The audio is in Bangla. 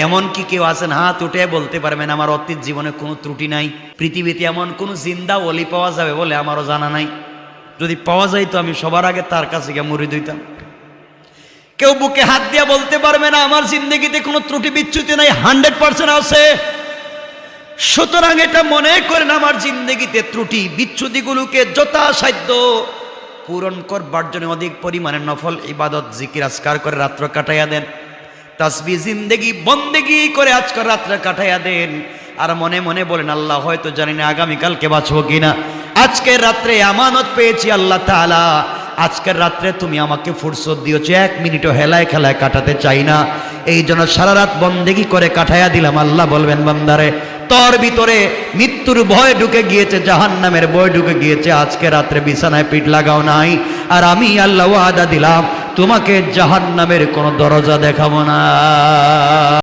এমন কি কেউ আছেন হাত উঠে বলতে পারবেন আমার অতীত জীবনে কোনো ত্রুটি নাই? পৃথিবীতে এমন কোনো জিন্দা ওলি পাওয়া যাবে বলে আমারও জানা নাই। যদি পাওয়া যায় তো আমি সবার আগে তার কাছে গিয়ে মুড়ি দিতাম। কেউ বুকে হাত দিয়ে বলতে পারবে না আমার জিন্দগিতে কোনো ত্রুটি বিচ্যুতি নাই, 100% আছে। সুতরাং এটা মনে করেন আমার জিন্দগিতে ত্রুটি বিচ্যুতিগুলোকে যথাসাধ্য পূরণ করবার জন্য অধিক পরিমাণে নফল ইবাদত জিকির আজকার করে রাত্র কাটাইয়া দেন, তাসবিহ জিন্দেগি বন্দেগি করে আজকাল রাত্রে কাটাইয়া দেন। আর মনে মনে বলেন আল্লাহ হয়তো জানি না আগামীকালকে বাঁচবো কিনা, আজকের রাত্রে আমানত পেয়েছি আল্লাহ তাআলা, আজকের রাত্রে তুমি আমাকে ফুরসত দিয়েছো, 1 মিনিটও হেলায় খেলায় কাটাতে চাই না, এই জন্য সারা রাত বন্দেগি করে কাটাইয়া দিলাম। আল্লাহ বলবেন বান্দারে তোর ভিতরে মৃত্যুর ভয় ঢুকে গিয়েছে, জাহান্নামের ভয় ঢুকে গিয়েছে, আজকে রাত্রে বিছানায় পিঠ লাগাও নাই, আর আমি আল্লাহ ওয়াদা দিলাম তোমাকে জাহান্নামের কোনো দরজা দেখাবো না।